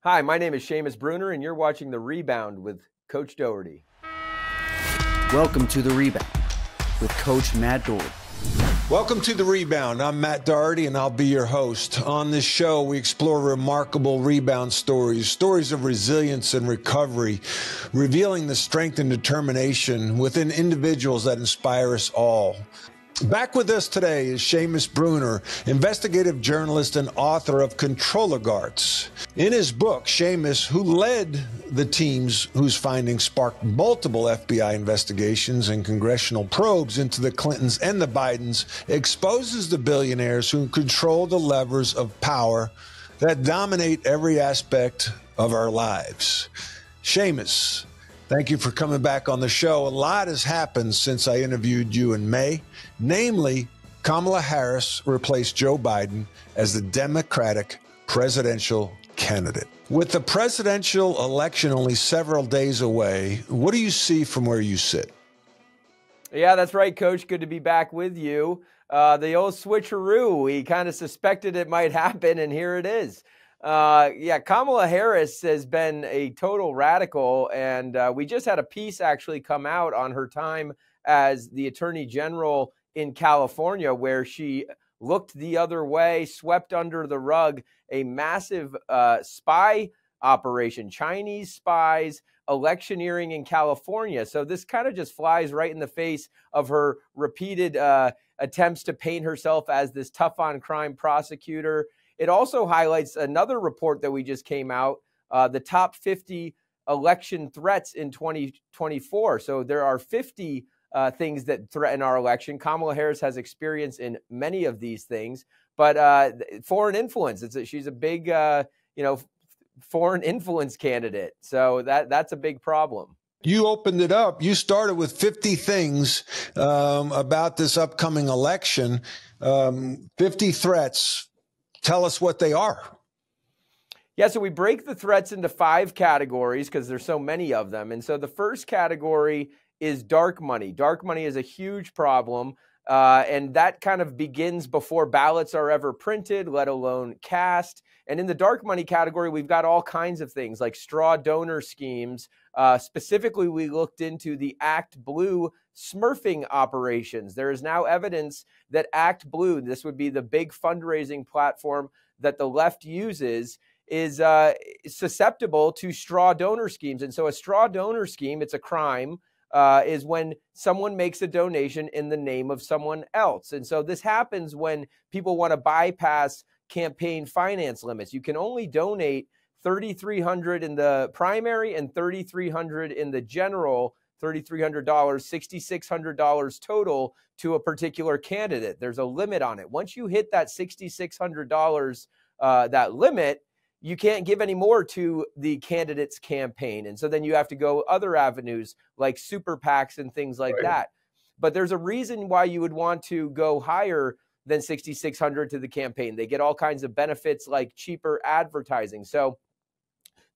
Hi, my name is Seamus Bruner, and you're watching The Rebound with Coach Doherty. Welcome to The Rebound with Coach Matt Doherty. Welcome to The Rebound. I'm Matt Doherty, and I'll be your host. On this show, we explore remarkable rebound stories, stories of resilience and recovery, revealing the strength and determination within individuals that inspire us all. Back with us today is Seamus Bruner, investigative journalist and author of 𝐃𝐫𝐢𝐥𝐥. In his book, Seamus, who led the teams whose findings sparked multiple FBI investigations and congressional probes into the Clintons and the Bidens, exposes the billionaires who control the levers of power that dominate every aspect of our lives. Seamus, thank you for coming back on the show. A lot has happened since I interviewed you in May. Namely, Kamala Harris replaced Joe Biden as the Democratic presidential candidate. With the presidential election only several days away, what do you see from where you sit? Yeah, that's right, Coach. Good to be back with you. The old switcheroo, we kind of suspected it might happen, and here it is. Kamala Harris has been a total radical, and we just had a piece actually come out on her time as the Attorney General in California, where she looked the other way, swept under the rug a massive spy operation, Chinese spies electioneering in California. So this kind of just flies right in the face of her repeated attempts to paint herself as this tough on crime prosecutor. It also highlights another report that we just came out, the top 50 election threats in 2024. So there are 50 things that threaten our election. Kamala Harris has experience in many of these things, but foreign influence, she's a big, foreign influence candidate. So that's a big problem. You opened it up. You started with 50 things about this upcoming election, 50 threats. Tell us what they are. Yeah, so we break the threats into 5 categories because there's so many of them. And so the first category is dark money. Dark money is a huge problem, and that kind of begins before ballots are ever printed, let alone cast. And in the dark money category, we've got all kinds of things like straw donor schemes. Specifically, we looked into the 𝐴ctBlue smurfing operations. There is now evidence that 𝐴ctBlue, this would be the big fundraising platform that the left uses, is susceptible to straw donor schemes. And so a straw donor scheme, it's a crime, is when someone makes a donation in the name of someone else. And so this happens when people want to bypass campaign finance limits. You can only donate $3,300 in the primary and $3,300 in the general, $3,300, $6,600 total to a particular candidate. There's a limit on it. Once you hit that $6,600, that limit, you can't give any more to the candidate's campaign. And so then you have to go other avenues like super PACs and things like that. But there's a reason why you would want to go higher than $6,600 to the campaign. They get all kinds of benefits like cheaper advertising. So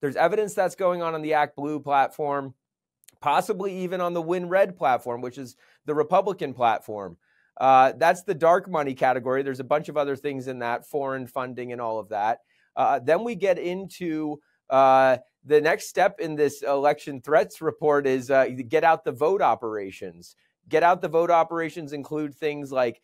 there's evidence that's going on the 𝐴ctBlue platform, possibly even on the WinRed platform, which is the Republican platform. That's the dark money category. There's a bunch of other things in that, foreign funding and all of that. Then we get into the next step in this election threats report is get out the vote operations. Get out the vote operations include things like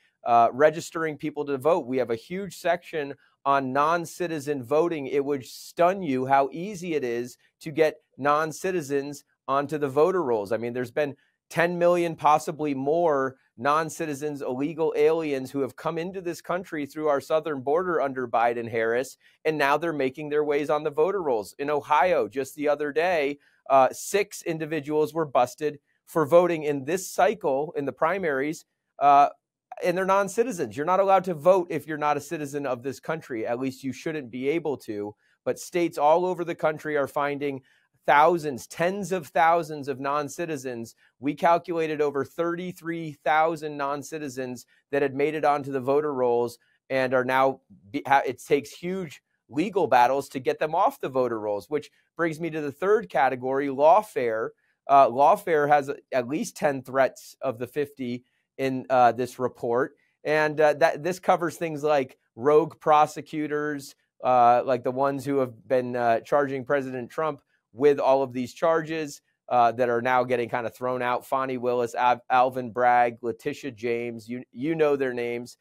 registering people to vote. We have a huge section on non-citizen voting. It would stun you how easy it is to get non-citizens onto the voter rolls. I mean, there's been 10 million, possibly more, non-citizens, illegal aliens who have come into this country through our southern border under Biden-Harris, and now they're making their ways on the voter rolls. In Ohio, just the other day, 6 individuals were busted for voting in this cycle in the primaries, and they're non-citizens. You're not allowed to vote if you're not a citizen of this country. At least you shouldn't be able to. But states all over the country are finding thousands, tens of thousands of non-citizens. We calculated over 33,000 non-citizens that had made it onto the voter rolls and are now, it takes huge legal battles to get them off the voter rolls, which brings me to the third category, lawfare. Lawfare has at least 10 threats of the 50 in this report. And this covers things like rogue prosecutors, like the ones who have been charging President Trump with all of these charges that are now getting kind of thrown out. Fani Willis, Alvin Bragg, Letitia James, you know their names.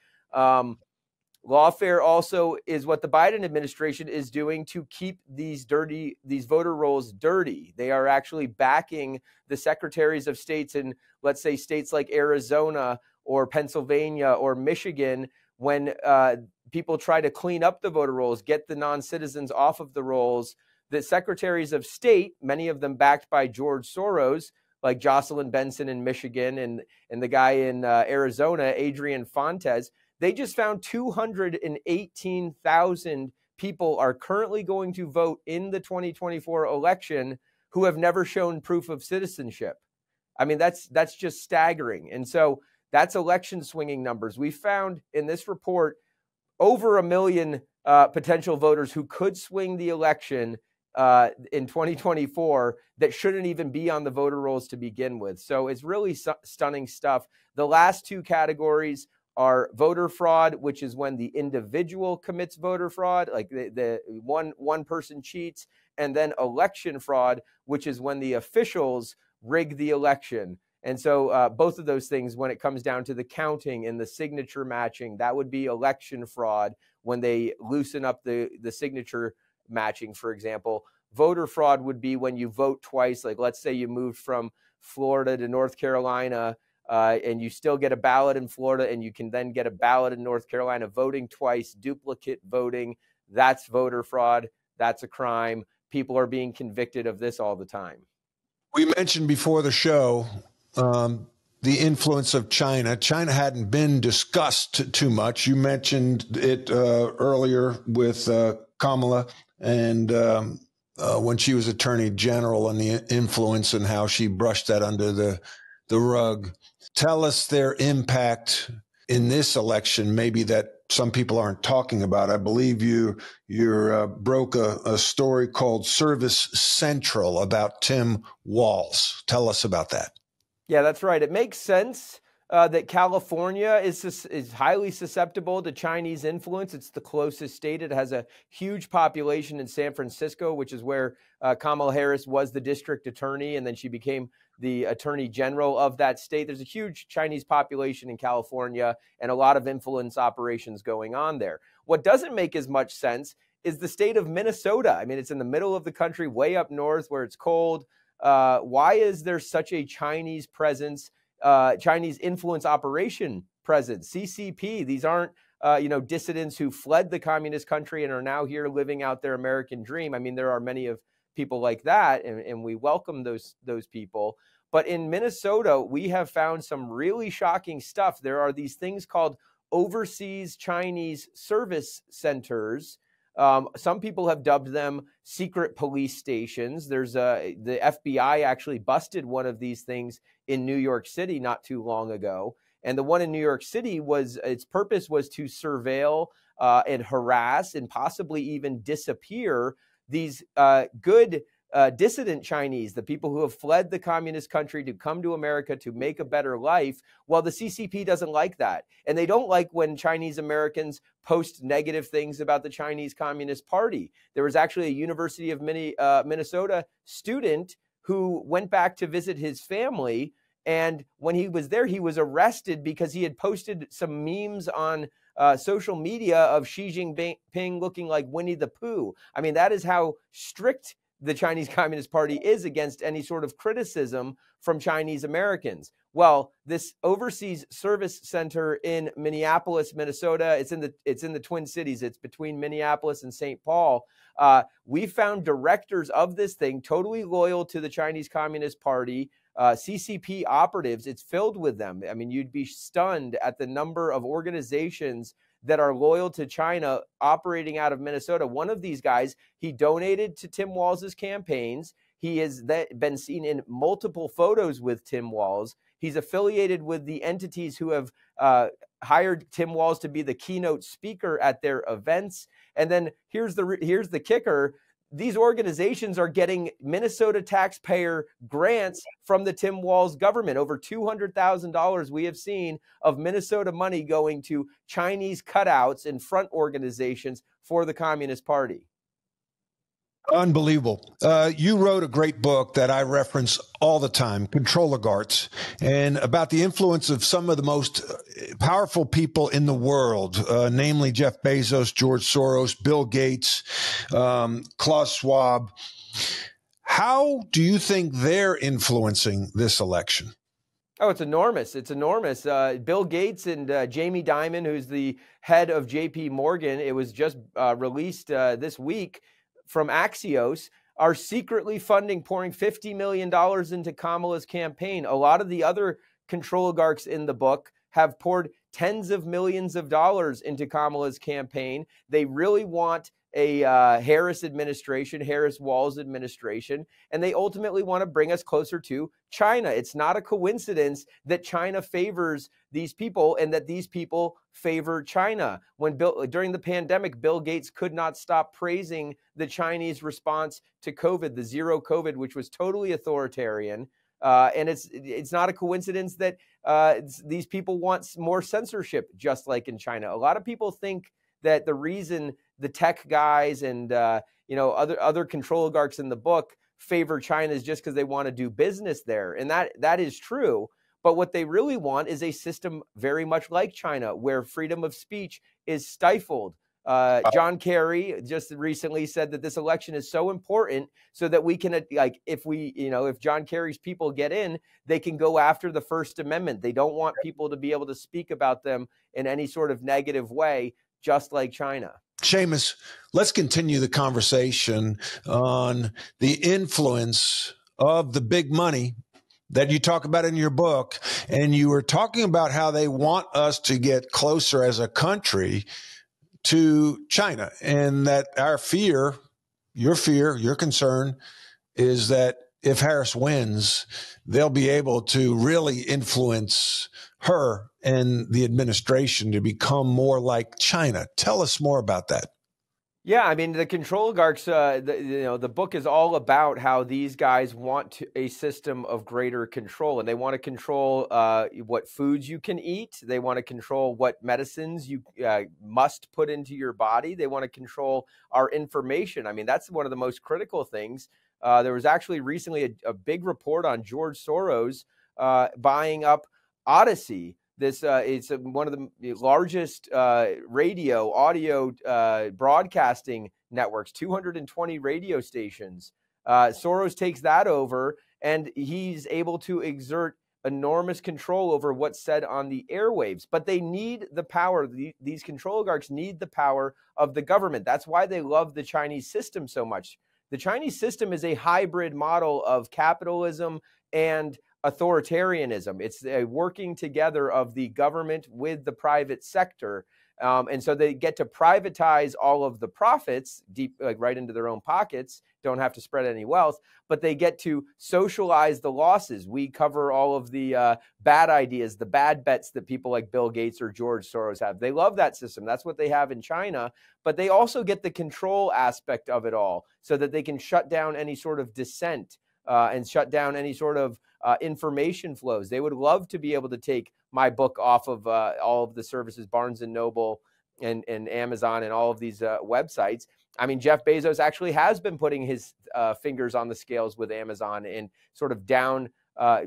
Lawfare also is what the Biden administration is doing to keep these voter rolls dirty. They are actually backing the secretaries of states in, let's say, states like Arizona or Pennsylvania or Michigan, when people try to clean up the voter rolls, get the non-citizens off of the rolls. The secretaries of state, many of them backed by George Soros, like Jocelyn Benson in Michigan and the guy in Arizona, Adrian Fontes, they just found 218,000 people are currently going to vote in the 2024 election who have never shown proof of citizenship. I mean, that's just staggering. And so that's election swinging numbers. We found in this report over 1 million potential voters who could swing the election in 2024 that shouldn't even be on the voter rolls to begin with. So it's really stunning stuff. The last two categories are voter fraud, which is when the individual commits voter fraud, like the one person cheats, and then election fraud, which is when the officials rig the election. And so both of those things, when it comes down to the counting and the signature matching, that would be election fraud when they loosen up the signature matching, for example. Voter fraud would be when you vote twice. Like, let's say you moved from Florida to North Carolina, and you still get a ballot in Florida, and you can then get a ballot in North Carolina, voting twice, duplicate voting. That's voter fraud. That's a crime. People are being convicted of this all the time. We mentioned before the show the influence of China. China hadn't been discussed too much. You mentioned it earlier with Kamala and when she was Attorney General, and the influence and how she brushed that under the rug. Tell us their impact in this election, maybe that some people aren't talking about. I believe you broke a story called Service Central about Tim Walz. Tell us about that. Yeah, that's right. It makes sense that California is highly susceptible to Chinese influence. It's the closest state. It has a huge population in San Francisco, which is where Kamala Harris was the district attorney, and then she became the attorney general of that state. There's a huge Chinese population in California and a lot of influence operations going on there. What doesn't make as much sense is the state of Minnesota. I mean, it's in the middle of the country, way up north where it's cold. Why is there such a Chinese presence, Chinese influence operation presence? CCP, these aren't dissidents who fled the communist country and are now here living out their American dream. I mean, there are many of people like that, and we welcome those people. But in Minnesota, we have found some really shocking stuff. There are these things called overseas Chinese service centers. Some people have dubbed them secret police stations. There's the FBI actually busted one of these things in New York City not too long ago. And the one in New York City its purpose was to surveil and harass and possibly even disappear these good dissident Chinese, the people who have fled the communist country to come to America to make a better life. Well, the CCP doesn't like that. And they don't like when Chinese Americans post negative things about the Chinese Communist Party. There was actually a University of Minnesota student who went back to visit his family. And when he was there, he was arrested because he had posted some memes on social media of Xi Jinping looking like Winnie the Pooh. I mean, that is how strict the Chinese Communist Party is against any sort of criticism from Chinese Americans. Well, this overseas service center in Minneapolis, Minnesota, it's in the Twin Cities. It's between Minneapolis and St. Paul. We found directors of this thing totally loyal to the Chinese Communist Party, CCP operatives. It's filled with them. I mean, you'd be stunned at the number of organizations that are loyal to China operating out of Minnesota. One of these guys, he donated to Tim Walz's campaigns. He has been seen in multiple photos with Tim Walz. He's affiliated with the entities who have hired Tim Walz to be the keynote speaker at their events. And then here's the kicker. these organizations are getting Minnesota taxpayer grants from the Tim Walz government. Over $200,000 we have seen of Minnesota money going to Chinese cutouts and front organizations for the Communist Party. Unbelievable. You wrote a great book that I reference all the time, Control Oligarchs, and about the influence of some of the most powerful people in the world, namely Jeff Bezos, George Soros, Bill Gates, Klaus Schwab. How do you think they're influencing this election? Oh, it's enormous. It's enormous. Bill Gates and Jamie Dimon, who's the head of JP Morgan, it was just released this week from Axios, are secretly pouring $50 million into Kamala's campaign. A lot of the other control oligarchs in the book have poured tens of millions of dollars into Kamala's campaign. They really want a Harris administration, Harris-Walz administration, and they ultimately want to bring us closer to China. It's not a coincidence that China favors these people and that these people favor China. During the pandemic, Bill Gates could not stop praising the Chinese response to COVID, the zero COVID, which was totally authoritarian. And it's not a coincidence that these people want more censorship, just like in China. A lot of people think that the reason the tech guys and other control oligarchs in the book favor China is just because they want to do business there, and that is true. But what they really want is a system very much like China, where freedom of speech is stifled. John Kerry just recently said that this election is so important so that we can, if John Kerry's people get in, they can go after the First Amendment. They don't want people to be able to speak about them in any sort of negative way, just like China. Seamus, let's continue the conversation on the influence of the big money that you talk about in your book. And you were talking about how they want us to get closer as a country to China, and that our fear, your concern is that if Harris wins, they'll be able to really influence her and the administration to become more like China. Tell us more about that. Yeah, I mean, the control oligarchs, the book is all about how these guys want a system of greater control, and they want to control what foods you can eat. They want to control what medicines you must put into your body. They want to control our information. I mean, that's one of the most critical things. There was actually recently a big report on George Soros buying up Odyssey. It's one of the largest audio broadcasting networks, 220 radio stations. Soros takes that over, and he's able to exert enormous control over what's said on the airwaves. But they need the power. These control oligarchs need the power of the government. That's why they love the Chinese system so much. The Chinese system is a hybrid model of capitalism and authoritarianism. It's a working together of the government with the private sector. And so they get to privatize all of the profits right into their own pockets, don't have to spread any wealth, but they get to socialize the losses. We cover all of the bad ideas, the bad bets that people like Bill Gates or George Soros have. They love that system. That's what they have in China, but they also get the control aspect of it all so that they can shut down any sort of dissent and shut down any sort of information flows. They would love to be able to take my book off of all of the services, Barnes and Noble and Amazon and all of these websites. I mean, Jeff Bezos actually has been putting his fingers on the scales with Amazon and sort of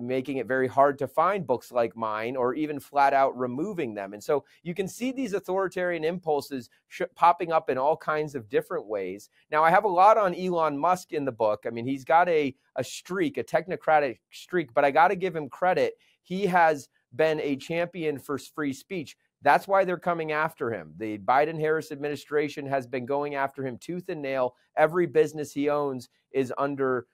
making it very hard to find books like mine, or even flat out removing them. And so you can see these authoritarian impulses popping up in all kinds of different ways. Now, I have a lot on Elon Musk in the book. I mean, he's got a streak, a technocratic streak, but I got to give him credit. He has been a champion for free speech. That's why they're coming after him. The Biden-Harris administration has been going after him tooth and nail. Every business he owns is under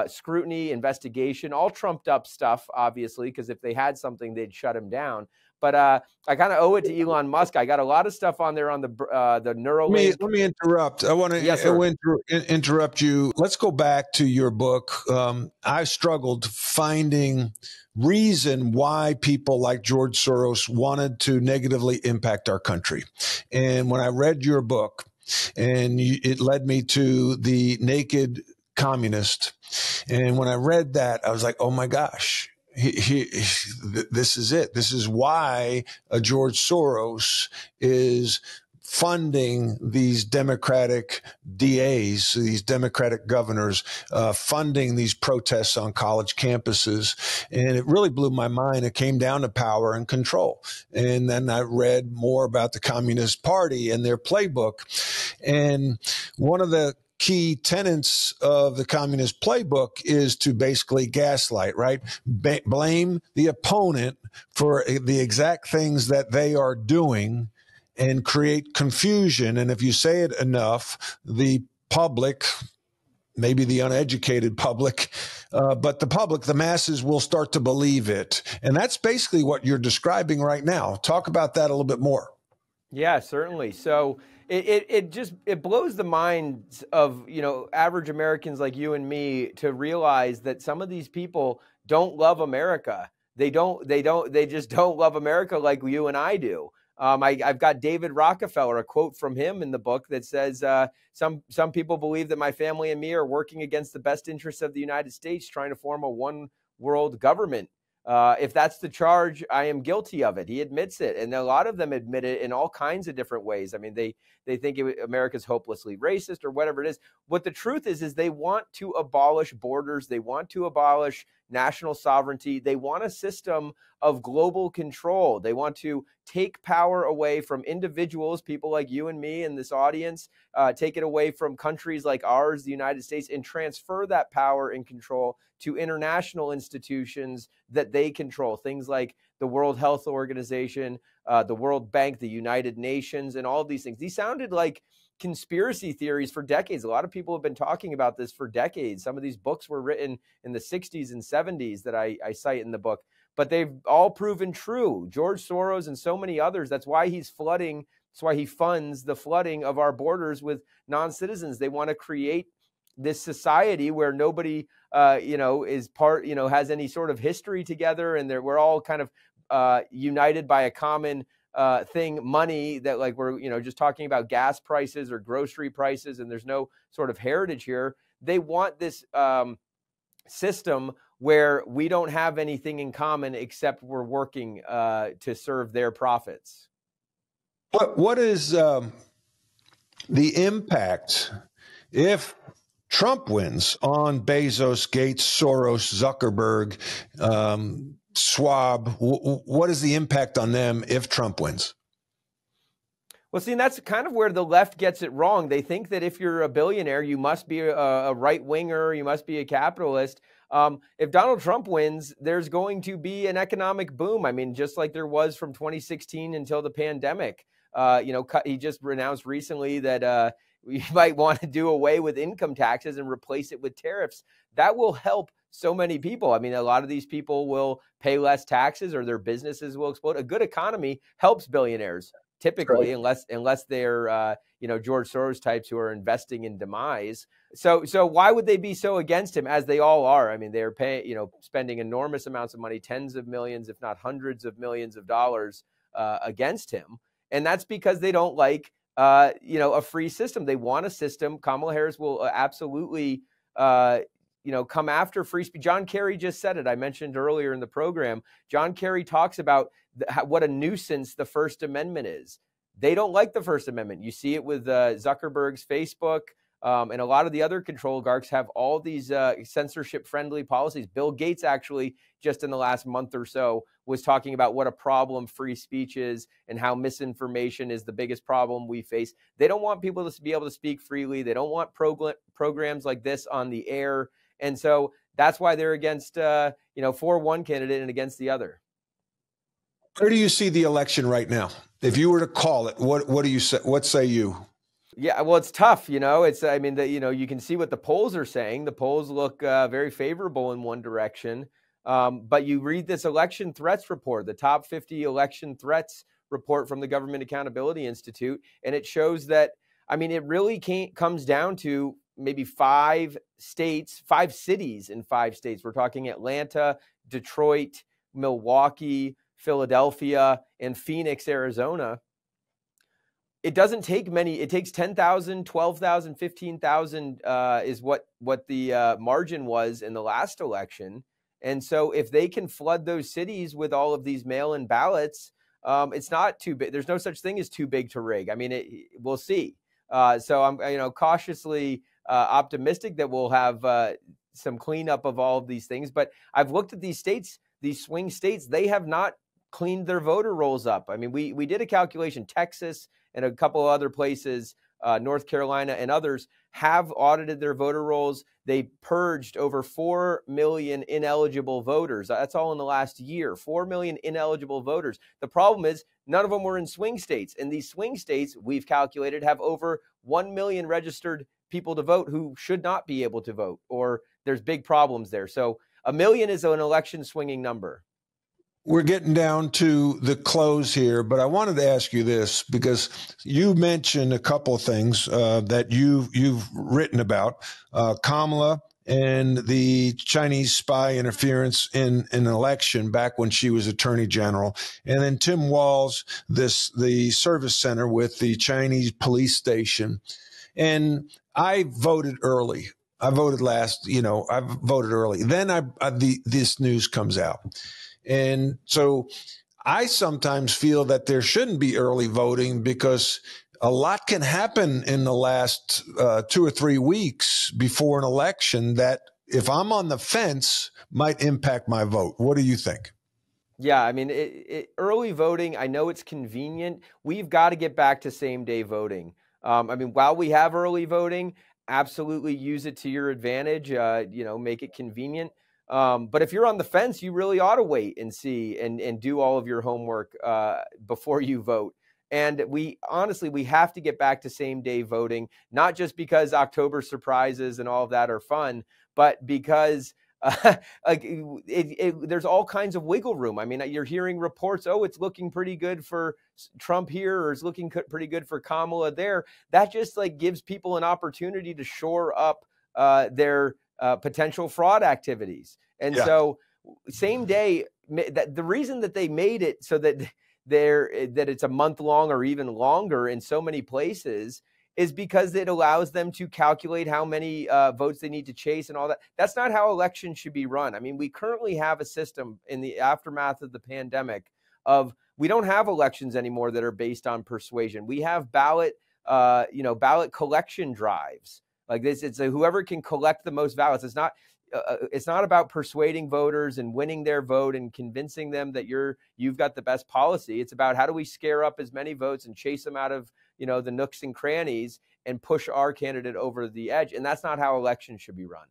scrutiny, investigation, all trumped up stuff, obviously, because if they had something, they'd shut him down. But I kind of owe it to Elon Musk. I got a lot of stuff on there on the Neuralink. Let me interrupt. I want to interrupt you. Let's go back to your book. I struggled finding reason why people like George Soros wanted to negatively impact our country. And when I read your book, and it led me to The Naked Communist. And when I read that, I was like, oh my gosh, this is it. This is why George Soros is funding these Democratic DAs, these Democratic governors, funding these protests on college campuses. And it really blew my mind. It came down to power and control. And then I read more about the Communist Party and their playbook. And one of the key tenets of the communist playbook is to basically gaslight, right? Blame the opponent for the exact things that they are doing and create confusion. And if you say it enough, the public, maybe the uneducated public, but the public, the masses will start to believe it. And that's basically what you're describing right now. Talk about that a little bit more. Yeah, certainly. So it blows the minds of, average Americans like you and me to realize that some of these people don't love America. They just don't love America like you and I do. I've got David Rockefeller, a quote from him in the book that says, some people believe that my family and me are working against the best interests of the United States, trying to form a one world government. If that's the charge, I am guilty of it. He admits it. And a lot of them admit it in all kinds of different ways. I mean, they think America's hopelessly racist or whatever it is. What the truth is they want to abolish borders. They want to abolish national sovereignty. They want a system of global control. They want to take power away from individuals, people like you and me in this audience, take it away from countries like ours, the United States, and transfer that power and control to international institutions that they control. Things like the World Health Organization, the World Bank, the United Nations, and all of these things. These sounded like conspiracy theories for decades. A lot of people have been talking about this for decades. Some of these books were written in the 60s and 70s that I cite in the book, but they've all proven true. George Soros and so many others, that's why he's flooding, that's why he funds the flooding of our borders with non-citizens. They want to create this society where nobody, is part, has any sort of history together, and we're all kind of united by a common thing, money, that like we're, just talking about gas prices or grocery prices, and there's no sort of heritage here. They want this system where we don't have anything in common except we're working to serve their profits. What is the impact if Trump wins on Bezos, Gates, Soros, Zuckerberg, Schwab? What is the impact on them if Trump wins? Well, see, and that's kind of where the left gets it wrong. They think that if you're a billionaire, you must be a right-winger, you must be a capitalist. If Donald Trump wins, there's going to be an economic boom. I mean, just like there was from 2016 until the pandemic. He just announced recently that we might want to do away with income taxes and replace it with tariffs. That will help so many people. I mean, a lot of these people will pay less taxes or their businesses will explode. A good economy helps billionaires typically, right, unless they're, George Soros types who are investing in demise. So why would they be so against him, as they all are? I mean, they're paying, spending enormous amounts of money, tens of millions, if not hundreds of millions of dollars against him. And that's because they don't like, a free system. They want a system. Kamala Harris will absolutely, come after free speech. John Kerry just said it. I mentioned earlier in the program. John Kerry talks about what a nuisance the First Amendment is. They don't like the First Amendment. You see it with Zuckerberg's Facebook, and a lot of the other control oligarchs have all these censorship-friendly policies. Bill Gates actually, just in the last month or so, was talking about what a problem free speech is and how misinformation is the biggest problem we face. They don't want people to be able to speak freely. They don't want programs like this on the air. And so that's why they're against, for one candidate and against the other. Where do you see the election right now? If you were to call it, what do you say? What say you? Yeah, well, it's tough. You can see what the polls are saying. The polls look very favorable in one direction. But you read this election threats report, the top 50 election threats report from the Government Accountability Institute. And it shows that, it really comes down to maybe 5 cities in 5 states. We're talking Atlanta, Detroit, Milwaukee, Philadelphia, and Phoenix, Arizona. It doesn't take many. It takes 10,000, 12,000, 15,000 is what the margin was in the last election. And so if they can flood those cities with all of these mail-in ballots, it's not too big. There's no such thing as too big to rig. I mean, we'll see. So I'm cautiously optimistic that we'll have some cleanup of all of these things. But I've looked at these states, these swing states. They have not cleaned their voter rolls up. I mean, we did a calculation. Texas and a couple of other places, North Carolina and others, have audited their voter rolls. They purged over 4 million ineligible voters. That's all in the last year, 4 million ineligible voters. The problem is none of them were in swing states. And these swing states, we've calculated, have over 1 million registered people to vote who should not be able to vote, or there's big problems there. So 1 million is an election swinging number. We're getting down to the close here, but I wanted to ask you this because you mentioned a couple of things that you've written about, Kamala and the Chinese spy interference in an election back when she was Attorney General, and then Tim Walz, the service center with the Chinese police station. And I voted early. I voted I voted early. Then this news comes out. And so I sometimes feel that there shouldn't be early voting because a lot can happen in the last 2 or 3 weeks before an election that, if I'm on the fence, might impact my vote. What do you think? Yeah, I mean, early voting, I know it's convenient. We've got to get back to same-day voting. I mean, while we have early voting, absolutely use it to your advantage, make it convenient. But if you're on the fence, you really ought to wait and see and do all of your homework before you vote. And we have to get back to same day voting, not just because October surprises and all of that are fun, but because there's all kinds of wiggle room. I mean, you're hearing reports, it's looking pretty good for Trump here, or it's looking pretty good for Kamala there. That just gives people an opportunity to shore up their potential fraud activities. And so same day, the reason that they made it so that it's a month long or even longer in so many places is because it allows them to calculate how many votes they need to chase and all that. That's not how elections should be run. I mean, we currently have a system in the aftermath of the pandemic of, we don't have elections anymore that are based on persuasion. We have ballot collection drives. Like this, it's whoever can collect the most ballots. It's not about persuading voters and winning their vote and convincing them that you've got the best policy. It's about how do we scare up as many votes and chase them out of the nooks and crannies and push our candidate over the edge. And that's not how elections should be run.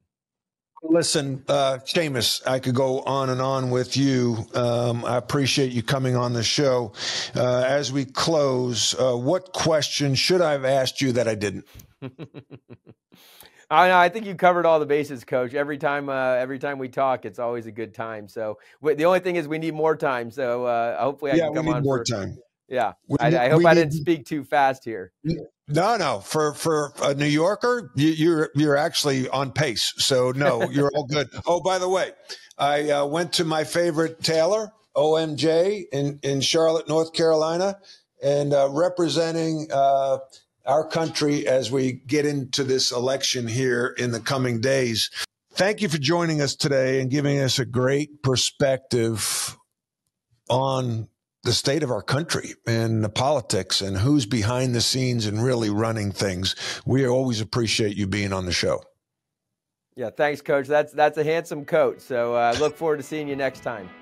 Listen, Seamus, I could go on and on with you. I appreciate you coming on the show. As we close, what question should I have asked you that I didn't? I think you covered all the bases, Coach. Every time we talk, it's always a good time. So the only thing is we need more time. So hopefully I can come on more time. Yeah, I hope I didn't speak too fast here. No. For a New Yorker, you're actually on pace. So no, you're all good. Oh, by the way, I went to my favorite tailor, OMJ, in Charlotte, North Carolina, and representing our country as we get into this election here in the coming days. Thank you for joining us today and giving us a great perspective on the state of our country and the politics and who's behind the scenes and really running things. We always appreciate you being on the show. Yeah, thanks, Coach. That's a handsome coat. So I look forward to seeing you next time.